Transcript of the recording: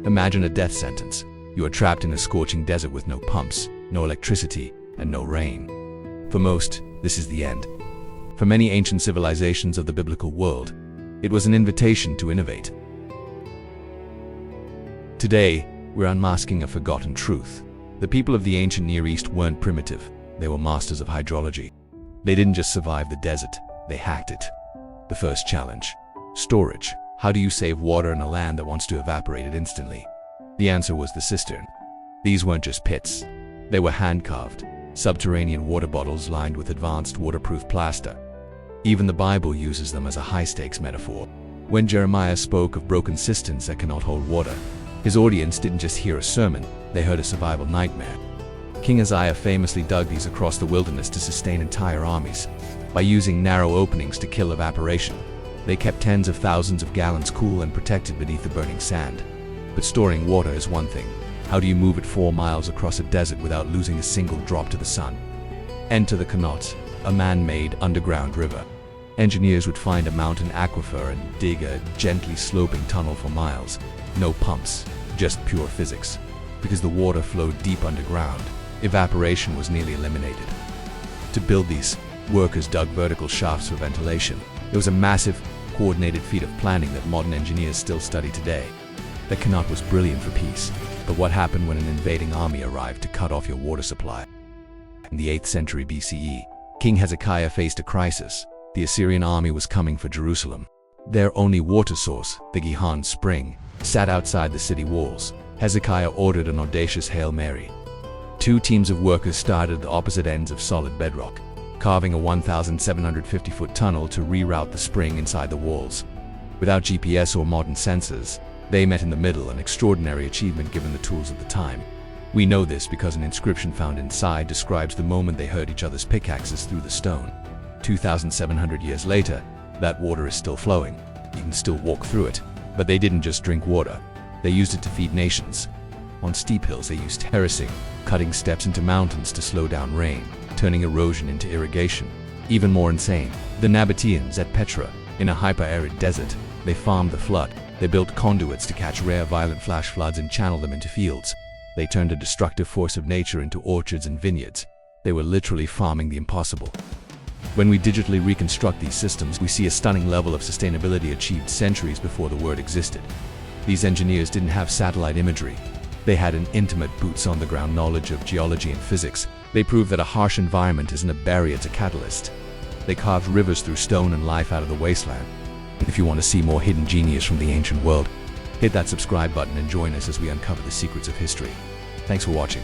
Imagine a death sentence. You are trapped in a scorching desert with no pumps, no electricity, and no rain. For most, this is the end. For many ancient civilizations of the biblical world, it was an invitation to innovate. Today, we're unmasking a forgotten truth. The people of the ancient Near East weren't primitive. They were masters of hydrology. They didn't just survive the desert, they hacked it. The first challenge: storage. How do you save water in a land that wants to evaporate it instantly? The answer was the cistern. These weren't just pits. They were hand-carved, subterranean water bottles lined with advanced waterproof plaster. Even the Bible uses them as a high-stakes metaphor. When Jeremiah spoke of broken cisterns that cannot hold water, his audience didn't just hear a sermon, they heard a survival nightmare. King Hezekiah famously dug these across the wilderness to sustain entire armies. By using narrow openings to kill evaporation, they kept tens of thousands of gallons cool and protected beneath the burning sand. But storing water is one thing. How do you move it 4 miles across a desert without losing a single drop to the sun? Enter the Aqueducts, a man-made underground river. Engineers would find a mountain aquifer and dig a gently sloping tunnel for miles. No pumps, just pure physics. Because the water flowed deep underground, evaporation was nearly eliminated. To build these, workers dug vertical shafts for ventilation. It was a massive, coordinated feat of planning that modern engineers still study today. The Aqueduct was brilliant for peace, but what happened when an invading army arrived to cut off your water supply? In the 8th century BCE, King Hezekiah faced a crisis. The Assyrian army was coming for Jerusalem. Their only water source, the Gihon Spring, sat outside the city walls. Hezekiah ordered an audacious Hail Mary. 2 teams of workers started at the opposite ends of solid bedrock, carving a 1,750-foot tunnel to reroute the spring inside the walls. Without GPS or modern sensors, they met in the middle, an extraordinary achievement given the tools of the time. We know this because an inscription found inside describes the moment they heard each other's pickaxes through the stone. 2,700 years later, that water is still flowing. You can still walk through it. But they didn't just drink water. They used it to feed nations. On steep hills, they used terracing, cutting steps into mountains to slow down rain, turning erosion into irrigation. Even more insane, the Nabateans at Petra, in a hyper-arid desert, they farmed the flood. They built conduits to catch rare violent flash floods and channel them into fields. They turned a destructive force of nature into orchards and vineyards. They were literally farming the impossible. When we digitally reconstruct these systems, we see a stunning level of sustainability achieved centuries before the word existed. These engineers didn't have satellite imagery. They had an intimate, boots-on-the-ground knowledge of geology and physics. They proved that a harsh environment isn't a barrier, it's a catalyst. They carved rivers through stone and life out of the wasteland. If you want to see more hidden genius from the ancient world, hit that subscribe button and join us as we uncover the secrets of history. Thanks for watching.